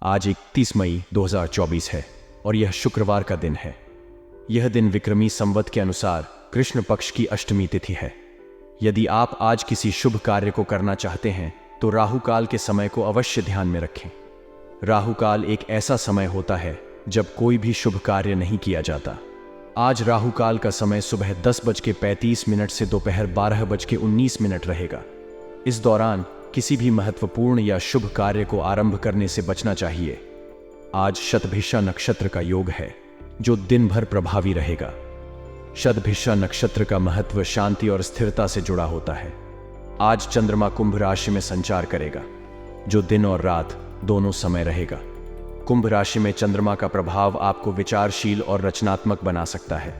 आज 31 मई 2024 है और यह शुक्रवार का दिन है। यह दिन विक्रमी संवत के अनुसार कृष्ण पक्ष की अष्टमी तिथि है। यदि आप आज किसी शुभ कार्य को करना चाहते हैं तो राहु काल के समय को अवश्य ध्यान में रखें। राहु काल एक ऐसा समय होता है जब कोई भी शुभ कार्य नहीं किया जाता। आज राहु काल का समय सुबह 10:35 से दोपहर 12:19 रहेगा। इस दौरान किसी भी महत्वपूर्ण या शुभ कार्य को आरंभ करने से बचना चाहिए। आज शतभिषा नक्षत्र का योग है जो दिन भर प्रभावी रहेगा। शतभिषा नक्षत्र का महत्व शांति और स्थिरता से जुड़ा होता है। आज चंद्रमा कुंभ राशि में संचार करेगा जो दिन और रात दोनों समय रहेगा। कुंभ राशि में चंद्रमा का प्रभाव आपको विचारशील और रचनात्मक बना सकता है।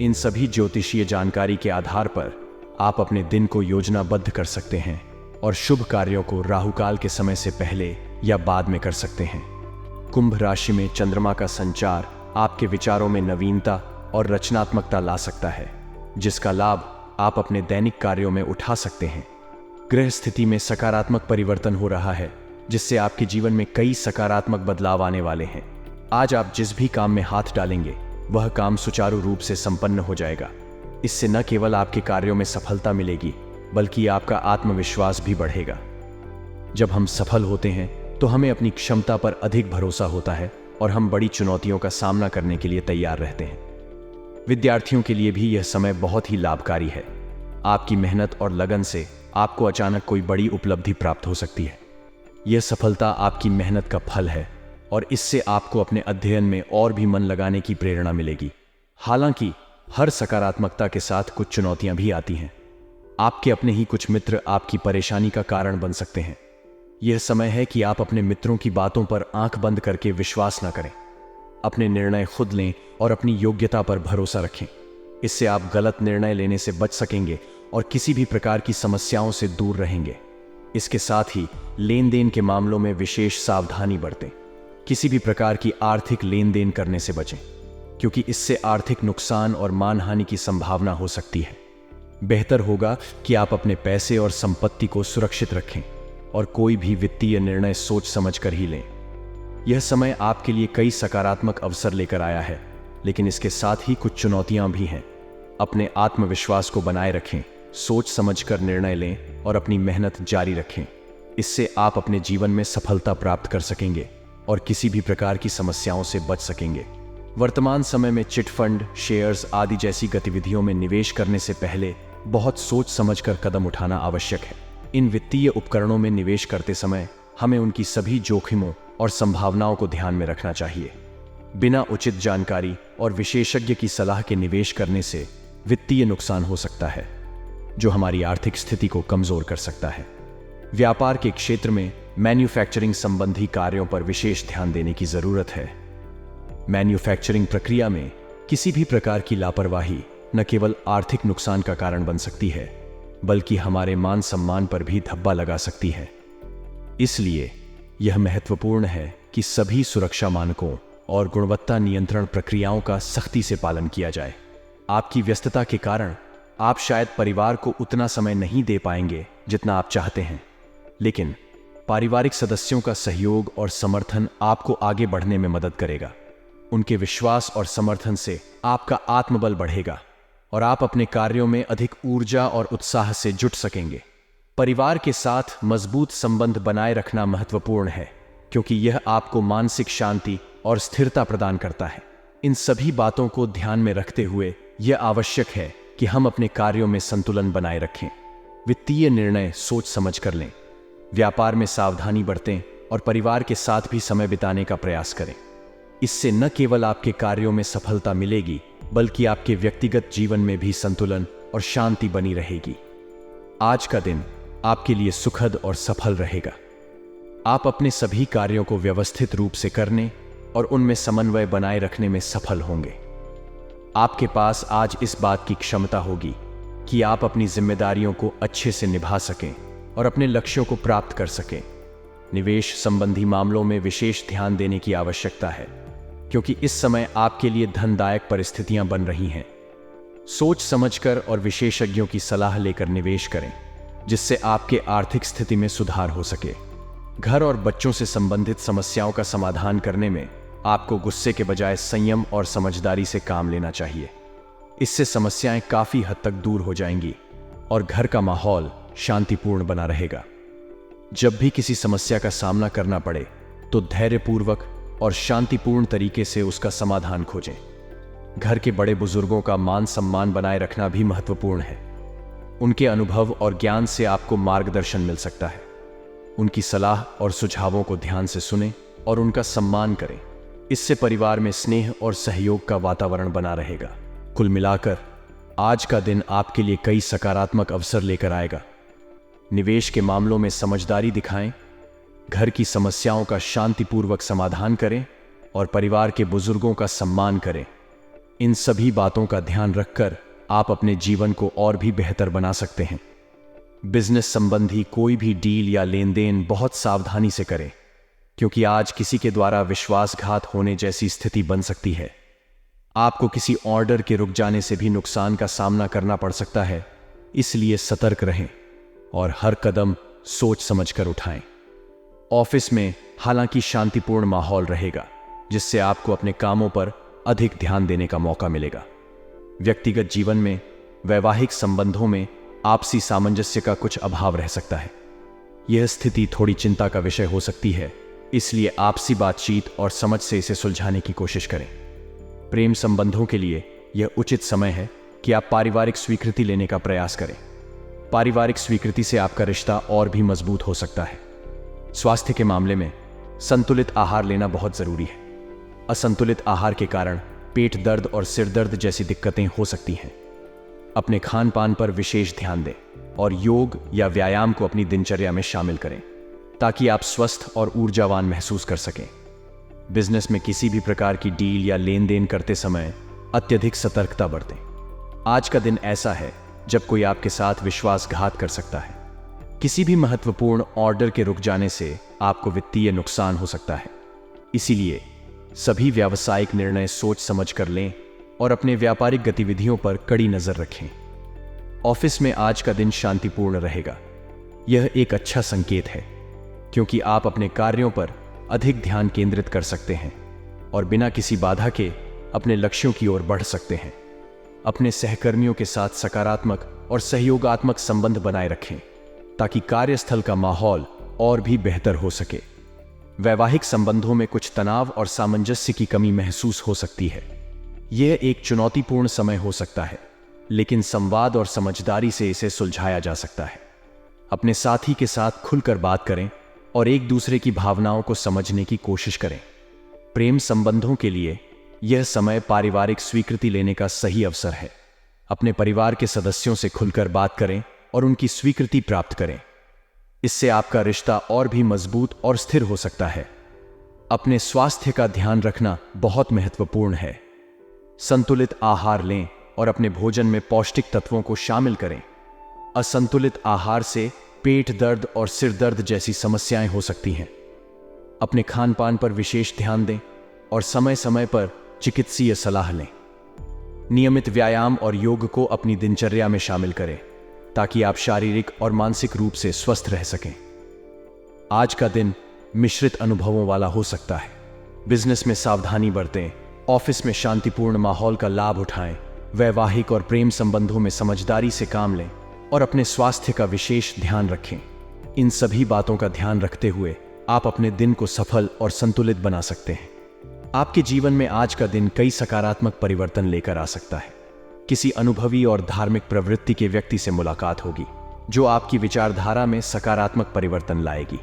इन सभी ज्योतिषीय जानकारी के आधार पर आप अपने दिन को योजनाबद्ध कर सकते हैं और शुभ कार्यों को राहु काल के समय से पहले या बाद में कर सकते हैं। कुंभ राशि में चंद्रमा का संचार आपके विचारों में नवीनता और रचनात्मकता ला सकता है, जिसका लाभ आप अपने दैनिक कार्यों में उठा सकते हैं। ग्रह स्थिति में सकारात्मक परिवर्तन हो रहा है, जिससे आपके जीवन में कई सकारात्मक बदलाव आने वाले हैं। आज आप जिस भी काम में हाथ डालेंगे वह काम सुचारू रूप से संपन्न हो जाएगा। इससे न केवल आपके कार्यों में सफलता मिलेगी बल्कि आपका आत्मविश्वास भी बढ़ेगा। जब हम सफल होते हैं तो हमें अपनी क्षमता पर अधिक भरोसा होता है और हम बड़ी चुनौतियों का सामना करने के लिए तैयार रहते हैं। विद्यार्थियों के लिए भी यह समय बहुत ही लाभकारी है। आपकी मेहनत और लगन से आपको अचानक कोई बड़ी उपलब्धि प्राप्त हो सकती है। यह सफलता आपकी मेहनत का फल है और इससे आपको अपने अध्ययन में और भी मन लगाने की प्रेरणा मिलेगी। हालांकि हर सकारात्मकता के साथ कुछ चुनौतियां भी आती हैं। आपके अपने ही कुछ मित्र आपकी परेशानी का कारण बन सकते हैं। यह समय है कि आप अपने मित्रों की बातों पर आंख बंद करके विश्वास न करें। अपने निर्णय खुद लें और अपनी योग्यता पर भरोसा रखें। इससे आप गलत निर्णय लेने से बच सकेंगे और किसी भी प्रकार की समस्याओं से दूर रहेंगे। इसके साथ ही लेन देन के मामलों में विशेष सावधानी बरतें। किसी भी प्रकार की आर्थिक लेन देन करने से बचें, क्योंकि इससे आर्थिक नुकसान और मानहानि की संभावना हो सकती है। बेहतर होगा कि आप अपने पैसे और संपत्ति को सुरक्षित रखें और कोई भी वित्तीय निर्णय सोच समझकर ही लें। यह समय आपके लिए कई सकारात्मक अवसर लेकर आया है, लेकिन इसके साथ ही कुछ चुनौतियां भी हैं। अपने आत्मविश्वास को बनाए रखें, सोच समझकर निर्णय लें और अपनी मेहनत जारी रखें। इससे आप अपने जीवन में सफलता प्राप्त कर सकेंगे और किसी भी प्रकार की समस्याओं से बच सकेंगे। वर्तमान समय में चिट फंड, शेयर्स आदि जैसी गतिविधियों में निवेश करने से पहले बहुत सोच समझकर कदम उठाना आवश्यक है। इन वित्तीय उपकरणों में निवेश करते समय हमें उनकी सभी जोखिमों और संभावनाओं को ध्यान में रखना चाहिए। बिना उचित जानकारी और विशेषज्ञ की सलाह के निवेश करने से वित्तीय नुकसान हो सकता है, जो हमारी आर्थिक स्थिति को कमजोर कर सकता है। व्यापार के क्षेत्र में मैन्युफैक्चरिंग संबंधी कार्यों पर विशेष ध्यान देने की जरूरत है। मैन्युफैक्चरिंग प्रक्रिया में किसी भी प्रकार की लापरवाही न केवल आर्थिक नुकसान का कारण बन सकती है, बल्कि हमारे मान सम्मान पर भी धब्बा लगा सकती है। इसलिए यह महत्वपूर्ण है कि सभी सुरक्षा मानकों और गुणवत्ता नियंत्रण प्रक्रियाओं का सख्ती से पालन किया जाए। आपकी व्यस्तता के कारण आप शायद परिवार को उतना समय नहीं दे पाएंगे जितना आप चाहते हैं, लेकिन पारिवारिक सदस्यों का सहयोग और समर्थन आपको आगे बढ़ने में मदद करेगा। उनके विश्वास और समर्थन से आपका आत्मबल बढ़ेगा और आप अपने कार्यों में अधिक ऊर्जा और उत्साह से जुट सकेंगे। परिवार के साथ मजबूत संबंध बनाए रखना महत्वपूर्ण है, क्योंकि यह आपको मानसिक शांति और स्थिरता प्रदान करता है। इन सभी बातों को ध्यान में रखते हुए यह आवश्यक है कि हम अपने कार्यों में संतुलन बनाए रखें। वित्तीय निर्णय सोच समझ कर लें, व्यापार में सावधानी बरतें और परिवार के साथ भी समय बिताने का प्रयास करें। इससे न केवल आपके कार्यों में सफलता मिलेगी, बल्कि आपके व्यक्तिगत जीवन में भी संतुलन और शांति बनी रहेगी। आज का दिन आपके लिए सुखद और सफल रहेगा। आप अपने सभी कार्यों को व्यवस्थित रूप से करने और उनमें समन्वय बनाए रखने में सफल होंगे। आपके पास आज इस बात की क्षमता होगी कि आप अपनी जिम्मेदारियों को अच्छे से निभा सकें और अपने लक्ष्यों को प्राप्त कर सकें। निवेश संबंधी मामलों में विशेष ध्यान देने की आवश्यकता है, क्योंकि इस समय आपके लिए धनदायक परिस्थितियां बन रही हैं। सोच समझकर और विशेषज्ञों की सलाह लेकर निवेश करें, जिससे आपके आर्थिक स्थिति में सुधार हो सके। घर और बच्चों से संबंधित समस्याओं का समाधान करने में आपको गुस्से के बजाय संयम और समझदारी से काम लेना चाहिए। इससे समस्याएं काफी हद तक दूर हो जाएंगी और घर का माहौल शांतिपूर्ण बना रहेगा। जब भी किसी समस्या का सामना करना पड़े तो धैर्यपूर्वक और शांतिपूर्ण तरीके से उसका समाधान खोजें। घर के बड़े बुजुर्गों का मान सम्मान बनाए रखना भी महत्वपूर्ण है। उनके अनुभव और ज्ञान से आपको मार्गदर्शन मिल सकता है। उनकी सलाह और सुझावों को ध्यान से सुनें और उनका सम्मान करें। इससे परिवार में स्नेह और सहयोग का वातावरण बना रहेगा। कुल मिलाकर आज का दिन आपके लिए कई सकारात्मक अवसर लेकर आएगा। निवेश के मामलों में समझदारी दिखाएं, घर की समस्याओं का शांतिपूर्वक समाधान करें और परिवार के बुजुर्गों का सम्मान करें। इन सभी बातों का ध्यान रखकर आप अपने जीवन को और भी बेहतर बना सकते हैं। बिजनेस संबंधी कोई भी डील या लेन देन बहुत सावधानी से करें, क्योंकि आज किसी के द्वारा विश्वासघात होने जैसी स्थिति बन सकती है। आपको किसी ऑर्डर के रुक जाने से भी नुकसान का सामना करना पड़ सकता है, इसलिए सतर्क रहें और हर कदम सोच समझकर उठाएं। ऑफिस में हालांकि शांतिपूर्ण माहौल रहेगा, जिससे आपको अपने कामों पर अधिक ध्यान देने का मौका मिलेगा। व्यक्तिगत जीवन में, वैवाहिक संबंधों में आपसी सामंजस्य का कुछ अभाव रह सकता है। यह स्थिति थोड़ी चिंता का विषय हो सकती है, इसलिए आपसी बातचीत और समझ से इसे सुलझाने की कोशिश करें। प्रेम संबंधों के लिए यह उचित समय है कि आप पारिवारिक स्वीकृति लेने का प्रयास करें। पारिवारिक स्वीकृति से आपका रिश्ता और भी मजबूत हो सकता है। स्वास्थ्य के मामले में संतुलित आहार लेना बहुत जरूरी है। असंतुलित आहार के कारण पेट दर्द और सिर दर्द जैसी दिक्कतें हो सकती हैं। अपने खान पान पर विशेष ध्यान दें और योग या व्यायाम को अपनी दिनचर्या में शामिल करें, ताकि आप स्वस्थ और ऊर्जावान महसूस कर सकें। बिजनेस में किसी भी प्रकार की डील या लेन देन करते समय अत्यधिक सतर्कता बरतें। आज का दिन ऐसा है जब कोई आपके साथ विश्वासघात कर सकता है। किसी भी महत्वपूर्ण ऑर्डर के रुक जाने से आपको वित्तीय नुकसान हो सकता है। इसीलिए सभी व्यावसायिक निर्णय सोच समझ कर लें और अपने व्यापारिक गतिविधियों पर कड़ी नजर रखें। ऑफिस में आज का दिन शांतिपूर्ण रहेगा। यह एक अच्छा संकेत है, क्योंकि आप अपने कार्यों पर अधिक ध्यान केंद्रित कर सकते हैं और बिना किसी बाधा के अपने लक्ष्यों की ओर बढ़ सकते हैं। अपने सहकर्मियों के साथ सकारात्मक और सहयोगात्मक संबंध बनाए रखें, ताकि कार्यस्थल का माहौल और भी बेहतर हो सके। वैवाहिक संबंधों में कुछ तनाव और सामंजस्य की कमी महसूस हो सकती है। यह एक चुनौतीपूर्ण समय हो सकता है, लेकिन संवाद और समझदारी से इसे सुलझाया जा सकता है। अपने साथी के साथ खुलकर बात करें और एक दूसरे की भावनाओं को समझने की कोशिश करें। प्रेम संबंधों के लिए यह समय पारिवारिक स्वीकृति लेने का सही अवसर है। अपने परिवार के सदस्यों से खुलकर बात करें और उनकी स्वीकृति प्राप्त करें। इससे आपका रिश्ता और भी मजबूत और स्थिर हो सकता है। अपने स्वास्थ्य का ध्यान रखना बहुत महत्वपूर्ण है। संतुलित आहार लें और अपने भोजन में पौष्टिक तत्वों को शामिल करें। असंतुलित आहार से पेट दर्द और सिर दर्द जैसी समस्याएं हो सकती हैं। अपने खान पान पर विशेष ध्यान दें और समय समय पर चिकित्सीय सलाह लें। नियमित व्यायाम और योग को अपनी दिनचर्या में शामिल करें, ताकि आप शारीरिक और मानसिक रूप से स्वस्थ रह सकें। आज का दिन मिश्रित अनुभवों वाला हो सकता है। बिजनेस में सावधानी बरतें, ऑफिस में शांतिपूर्ण माहौल का लाभ उठाएं, वैवाहिक और प्रेम संबंधों में समझदारी से काम लें और अपने स्वास्थ्य का विशेष ध्यान रखें। इन सभी बातों का ध्यान रखते हुए आप अपने दिन को सफल और संतुलित बना सकते हैं। आपके जीवन में आज का दिन कई सकारात्मक परिवर्तन लेकर आ सकता है। किसी अनुभवी और धार्मिक प्रवृत्ति के व्यक्ति से मुलाकात होगी, जो आपकी विचारधारा में सकारात्मक परिवर्तन लाएगी।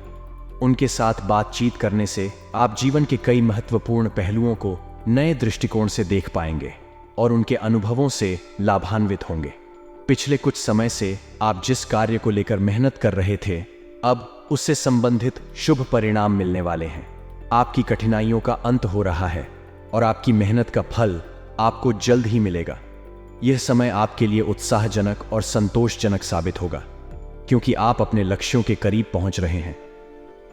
उनके साथ बातचीत करने से आप जीवन के कई महत्वपूर्ण पहलुओं को नए दृष्टिकोण से देख पाएंगे और उनके अनुभवों से लाभान्वित होंगे। पिछले कुछ समय से आप जिस कार्य को लेकर मेहनत कर रहे थे, अब उससे संबंधित शुभ परिणाम मिलने वाले हैं। आपकी कठिनाइयों का अंत हो रहा है और आपकी मेहनत का फल आपको जल्द ही मिलेगा। यह समय आपके लिए उत्साहजनक और संतोषजनक साबित होगा, क्योंकि आप अपने लक्ष्यों के करीब पहुंच रहे हैं।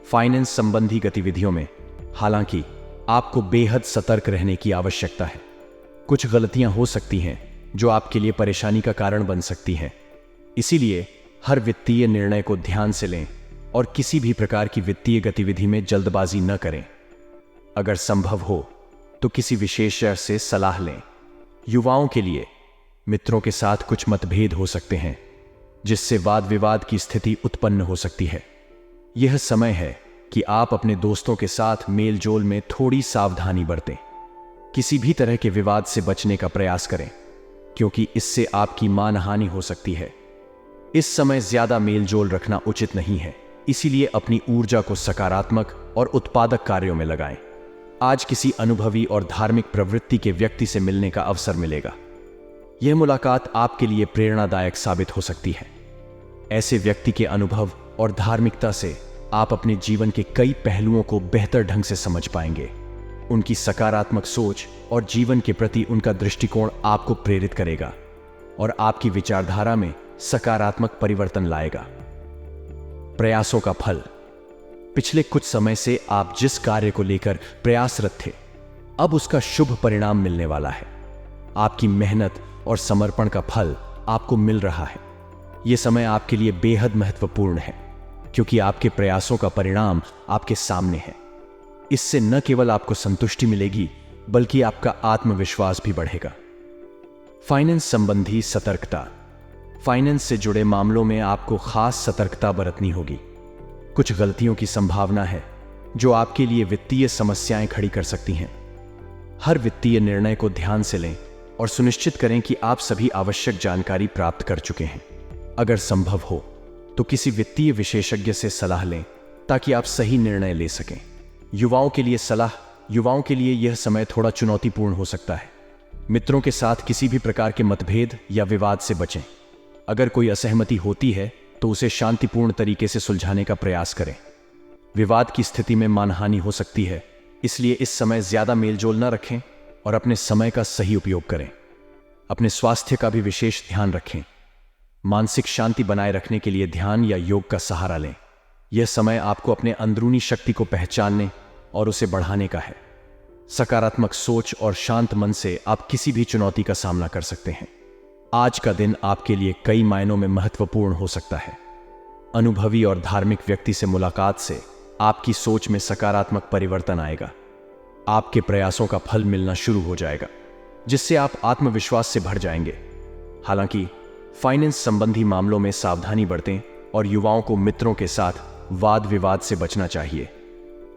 फाइनेंस संबंधी गतिविधियों में हालांकि आपको बेहद सतर्क रहने की आवश्यकता है। कुछ गलतियां हो सकती हैं जो आपके लिए परेशानी का कारण बन सकती हैं। इसीलिए हर वित्तीय निर्णय को ध्यान से लें और किसी भी प्रकार की वित्तीय गतिविधि में जल्दबाजी न करें। अगर संभव हो तो किसी विशेषज्ञ से सलाह लें। युवाओं के लिए मित्रों के साथ कुछ मतभेद हो सकते हैं, जिससे वाद विवाद की स्थिति उत्पन्न हो सकती है। यह समय है कि आप अपने दोस्तों के साथ मेल जोल में थोड़ी सावधानी बरतें। किसी भी तरह के विवाद से बचने का प्रयास करें, क्योंकि इससे आपकी मानहानि हो सकती है। इस समय ज्यादा मेल जोल रखना उचित नहीं है, इसीलिए अपनी ऊर्जा को सकारात्मक और उत्पादक कार्यों में लगाएं। आज किसी अनुभवी और धार्मिक प्रवृत्ति के व्यक्ति से मिलने का अवसर मिलेगा। यह मुलाकात आपके लिए प्रेरणादायक साबित हो सकती है। ऐसे व्यक्ति के अनुभव और धार्मिकता से आप अपने जीवन के कई पहलुओं को बेहतर ढंग से समझ पाएंगे। उनकी सकारात्मक सोच और जीवन के प्रति उनका दृष्टिकोण आपको प्रेरित करेगा और आपकी विचारधारा में सकारात्मक परिवर्तन लाएगा। प्रयासों का फल। पिछले कुछ समय से आप जिस कार्य को लेकर प्रयासरत थे, अब उसका शुभ परिणाम मिलने वाला है। आपकी मेहनत और समर्पण का फल आपको मिल रहा है। यह समय आपके लिए बेहद महत्वपूर्ण है, क्योंकि आपके प्रयासों का परिणाम आपके सामने है। इससे न केवल आपको संतुष्टि मिलेगी, बल्कि आपका आत्मविश्वास भी बढ़ेगा। फाइनेंस संबंधी सतर्कता। फाइनेंस से जुड़े मामलों में आपको खास सतर्कता बरतनी होगी। कुछ गलतियों की संभावना है जो आपके लिए वित्तीय समस्याएं खड़ी कर सकती हैं। हर वित्तीय निर्णय को ध्यान से लें और सुनिश्चित करें कि आप सभी आवश्यक जानकारी प्राप्त कर चुके हैं। अगर संभव हो तो किसी वित्तीय विशेषज्ञ से सलाह लें, ताकि आप सही निर्णय ले सकें। युवाओं के लिए सलाह। युवाओं के लिए यह समय थोड़ा चुनौतीपूर्ण हो सकता है। मित्रों के साथ किसी भी प्रकार के मतभेद या विवाद से बचें। अगर कोई असहमति होती है तो उसे शांतिपूर्ण तरीके से सुलझाने का प्रयास करें। विवाद की स्थिति में मानहानि हो सकती है, इसलिए इस समय ज्यादा मेलजोल न रखें और अपने समय का सही उपयोग करें। अपने स्वास्थ्य का भी विशेष ध्यान रखें। मानसिक शांति बनाए रखने के लिए ध्यान या योग का सहारा लें। यह समय आपको अपने अंदरूनी शक्ति को पहचानने और उसे बढ़ाने का है। सकारात्मक सोच और शांत मन से आप किसी भी चुनौती का सामना कर सकते हैं। आज का दिन आपके लिए कई मायनों में महत्वपूर्ण हो सकता है। अनुभवी और धार्मिक व्यक्ति से मुलाकात से आपकी सोच में सकारात्मक परिवर्तन आएगा। आपके प्रयासों का फल मिलना शुरू हो जाएगा, जिससे आप आत्मविश्वास से भर जाएंगे। हालांकि फाइनेंस संबंधी मामलों में सावधानी बरतें और युवाओं को मित्रों के साथ वाद विवाद से बचना चाहिए।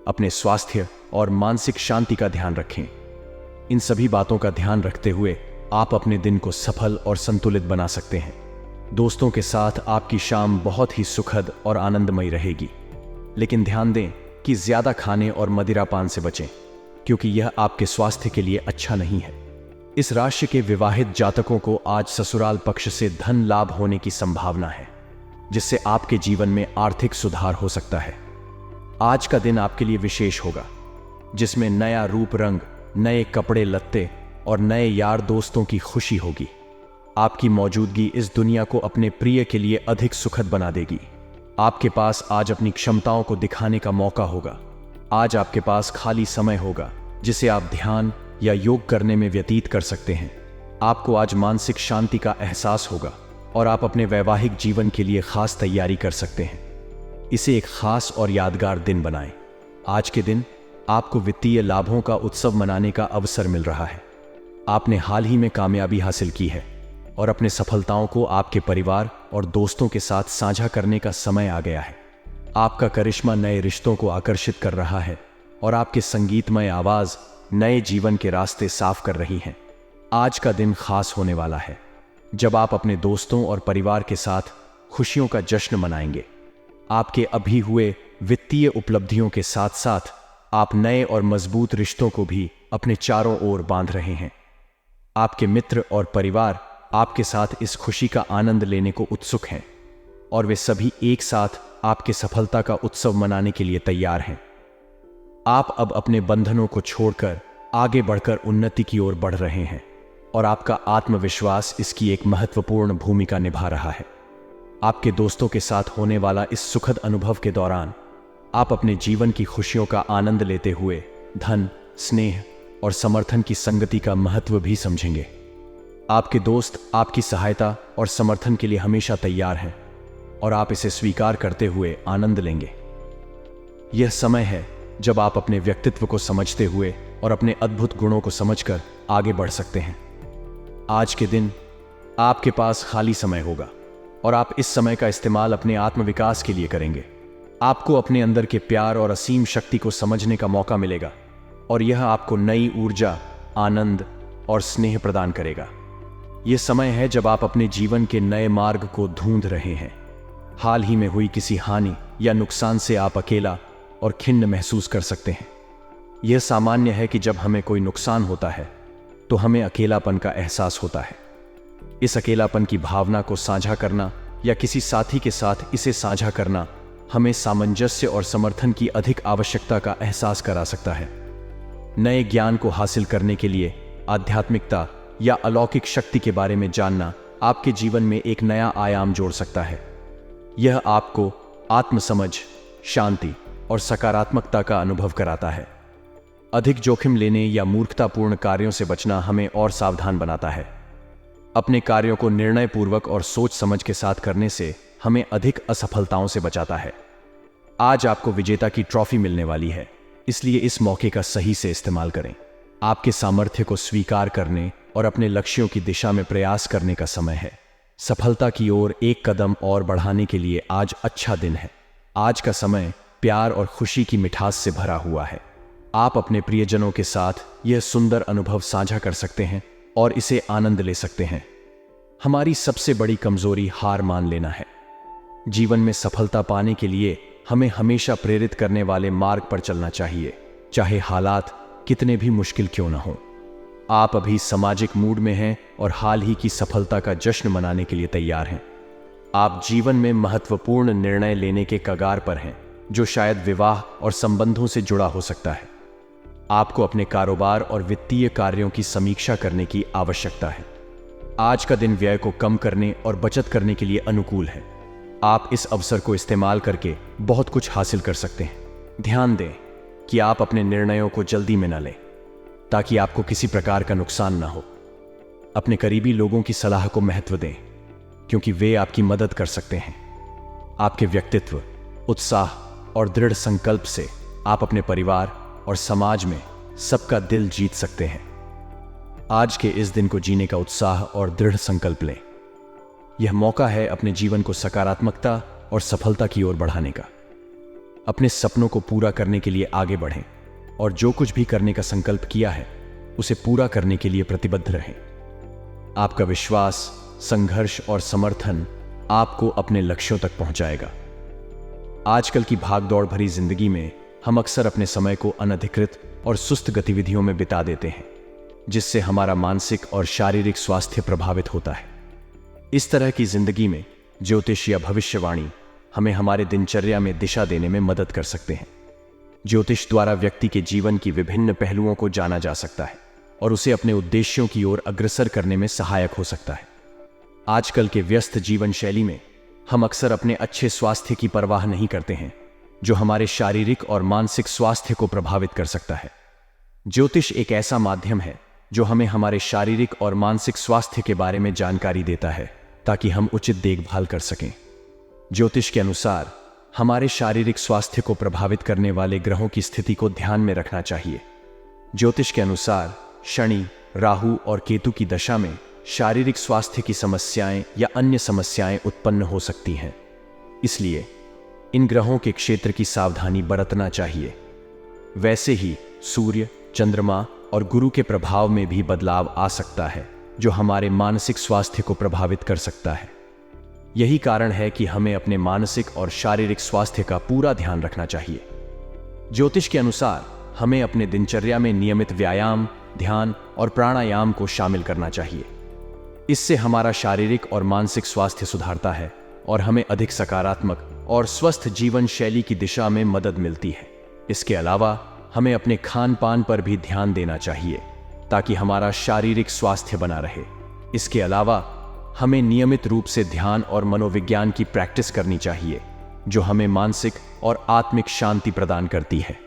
अपने स्वास्थ्य और मानसिक शांति का ध्यान रखें। इन सभी बातों का ध्यान रखते हुए आप अपने दिन को सफल और संतुलित बना सकते हैं। दोस्तों के साथ आपकी शाम बहुत ही सुखद और आनंदमयी रहेगी, लेकिन ध्यान दें कि ज्यादा खाने और मदिरापान से बचें, क्योंकि यह आपके स्वास्थ्य के लिए अच्छा नहीं है। इस राशि के विवाहित जातकों को आज ससुराल पक्ष से धन लाभ होने की संभावना है, जिससे आपके जीवन में आर्थिक सुधार हो सकता है। आज का दिन आपके लिए विशेष होगा, जिसमें नया रूप रंग, नए कपड़े लत्ते और नए यार दोस्तों की खुशी होगी। आपकी मौजूदगी इस दुनिया को अपने प्रिय के लिए अधिक सुखद बना देगी। आपके पास आज अपनी क्षमताओं को दिखाने का मौका होगा। आज आपके पास खाली समय होगा, जिसे आप ध्यान या योग करने में व्यतीत कर सकते हैं। आपको आज मानसिक शांति का एहसास होगा और आप अपने वैवाहिक जीवन के लिए खास तैयारी कर सकते हैं। इसे एक खास और यादगार दिन बनाएं। आज के दिन आपको वित्तीय लाभों का उत्सव मनाने का अवसर मिल रहा है। आपने हाल ही में कामयाबी हासिल की है और अपने सफलताओं को आपके परिवार और दोस्तों के साथ साझा करने का समय आ गया है। आपका करिश्मा नए रिश्तों को आकर्षित कर रहा है और आपके संगीतमय आवाज नए जीवन के रास्ते साफ कर रही हैं। आज का दिन खास होने वाला है, जब आप अपने दोस्तों और परिवार के साथ खुशियों का जश्न मनाएंगे। आपके अभी हुए वित्तीय उपलब्धियों के साथ साथ आप नए और मजबूत रिश्तों को भी अपने चारों ओर बांध रहे हैं। आपके मित्र और परिवार आपके साथ इस खुशी का आनंद लेने को उत्सुक हैं और वे सभी एक साथ आपके सफलता का उत्सव मनाने के लिए तैयार हैं। आप अब अपने बंधनों को छोड़कर आगे बढ़कर उन्नति की ओर बढ़ रहे हैं और आपका आत्मविश्वास इसकी एक महत्वपूर्ण भूमिका निभा रहा है। आपके दोस्तों के साथ होने वाला इस सुखद अनुभव के दौरान आप अपने जीवन की खुशियों का आनंद लेते हुए धन, स्नेह और समर्थन की संगति का महत्व भी समझेंगे। आपके दोस्त आपकी सहायता और समर्थन के लिए हमेशा तैयार हैं और आप इसे स्वीकार करते हुए आनंद लेंगे। यह समय है जब आप अपने व्यक्तित्व को समझते हुए और अपने अद्भुत गुणों को समझकर आगे बढ़ सकते हैं। आज के दिन आपके पास खाली समय होगा और आप इस समय का इस्तेमाल अपने आत्मविकास के लिए करेंगे। आपको अपने अंदर के प्यार और असीम शक्ति को समझने का मौका मिलेगा और यह आपको नई ऊर्जा, आनंद और स्नेह प्रदान करेगा। यह समय है जब आप अपने जीवन के नए मार्ग को ढूंढ रहे हैं। हाल ही में हुई किसी हानि या नुकसान से आप अकेला और खिन्न महसूस कर सकते हैं। यह सामान्य है कि जब हमें कोई नुकसान होता है तो हमें अकेलापन का एहसास होता है। इस अकेलापन की भावना को साझा करना या किसी साथी के साथ इसे साझा करना हमें सामंजस्य और समर्थन की अधिक आवश्यकता का एहसास करा सकता है। नए ज्ञान को हासिल करने के लिए आध्यात्मिकता या अलौकिक शक्ति के बारे में जानना आपके जीवन में एक नया आयाम जोड़ सकता है। यह आपको आत्मसमझ, शांति और सकारात्मकता का अनुभव कराता है। अधिक जोखिम लेने या मूर्खतापूर्ण कार्यों से बचना हमें और सावधान बनाता है। अपने कार्यों को निर्णयपूर्वक और सोच समझ के साथ करने से हमें अधिक असफलताओं से बचाता है। आज आपको विजेता की ट्रॉफी मिलने वाली है, इसलिए इस मौके का सही से इस्तेमाल करें। आपके सामर्थ्य को स्वीकार करने और अपने लक्ष्यों की दिशा में प्रयास करने का समय है। सफलता की ओर एक कदम और बढ़ाने के लिए आज अच्छा दिन है। आज का समय प्यार और खुशी की मिठास से भरा हुआ है। आप अपने प्रियजनों के साथ यह सुंदर अनुभव साझा कर सकते हैं और इसे आनंद ले सकते हैं। हमारी सबसे बड़ी कमजोरी हार मान लेना है। जीवन में सफलता पाने के लिए हमें हमेशा प्रेरित करने वाले मार्ग पर चलना चाहिए, चाहे हालात कितने भी मुश्किल क्यों न हो। आप अभी सामाजिक मूड में हैं और हाल ही की सफलता का जश्न मनाने के लिए तैयार हैं। आप जीवन में महत्वपूर्ण निर्णय लेने के कगार पर हैं, जो शायद विवाह और संबंधों से जुड़ा हो सकता है। आपको अपने कारोबार और वित्तीय कार्यों की समीक्षा करने की आवश्यकता है। आज का दिन व्यय को कम करने और बचत करने के लिए अनुकूल है। आप इस अवसर को इस्तेमाल करके बहुत कुछ हासिल कर सकते हैं। ध्यान दें कि आप अपने निर्णयों को जल्दी में न लें, ताकि आपको किसी प्रकार का नुकसान न हो। अपने करीबी लोगों की सलाह को महत्व दें, क्योंकि वे आपकी मदद कर सकते हैं। आपके व्यक्तित्व, उत्साह और दृढ़ संकल्प से आप अपने परिवार और समाज में सबका दिल जीत सकते हैं। आज के इस दिन को जीने का उत्साह और दृढ़ संकल्प लें। यह मौका है अपने जीवन को सकारात्मकता और सफलता की ओर बढ़ाने का। अपने सपनों को पूरा करने के लिए आगे बढ़ें और जो कुछ भी करने का संकल्प किया है उसे पूरा करने के लिए प्रतिबद्ध रहें। आपका विश्वास, संघर्ष और समर्थन आपको अपने लक्ष्यों तक पहुंचाएगा। आजकल की भागदौड़ भरी जिंदगी में हम अक्सर अपने समय को अनधिकृत और सुस्त गतिविधियों में बिता देते हैं, जिससे हमारा मानसिक और शारीरिक स्वास्थ्य प्रभावित होता है। इस तरह की जिंदगी में ज्योतिष या भविष्यवाणी हमें हमारे दिनचर्या में दिशा देने में मदद कर सकते हैं। ज्योतिष द्वारा व्यक्ति के जीवन की विभिन्न पहलुओं को जाना जा सकता है और उसे अपने उद्देश्यों की ओर अग्रसर करने में सहायक हो सकता है। आजकल के व्यस्त जीवन शैली में हम अक्सर अपने अच्छे स्वास्थ्य की परवाह नहीं करते हैं, जो हमारे शारीरिक और मानसिक स्वास्थ्य को प्रभावित कर सकता है। ज्योतिष एक ऐसा माध्यम है जो हमें हमारे शारीरिक और मानसिक स्वास्थ्य के बारे में जानकारी देता है, ताकि हम उचित देखभाल कर सकें। ज्योतिष के अनुसार हमारे शारीरिक स्वास्थ्य को प्रभावित करने वाले ग्रहों की स्थिति को ध्यान में रखना चाहिए। ज्योतिष के अनुसार शनि, राहु और केतु की दशा में शारीरिक स्वास्थ्य की समस्याएं या अन्य समस्याएं उत्पन्न हो सकती हैं। इसलिए इन ग्रहों के क्षेत्र की सावधानी बरतना चाहिए। वैसे ही सूर्य, चंद्रमा और गुरु के प्रभाव में भी बदलाव आ सकता है, जो हमारे मानसिक स्वास्थ्य को प्रभावित कर सकता है। यही कारण है कि हमें अपने मानसिक और शारीरिक स्वास्थ्य का पूरा ध्यान रखना चाहिए। ज्योतिष के अनुसार हमें अपने दिनचर्या में नियमित व्यायाम, ध्यान और प्राणायाम को शामिल करना चाहिए। इससे हमारा शारीरिक और मानसिक स्वास्थ्य सुधारता है और हमें अधिक सकारात्मक और स्वस्थ जीवन शैली की दिशा में मदद मिलती है। इसके अलावा हमें अपने खान पान पर भी ध्यान देना चाहिए, ताकि हमारा शारीरिक स्वास्थ्य बना रहे। इसके अलावा हमें नियमित रूप से ध्यान और मनोविज्ञान की प्रैक्टिस करनी चाहिए, जो हमें मानसिक और आत्मिक शांति प्रदान करती है।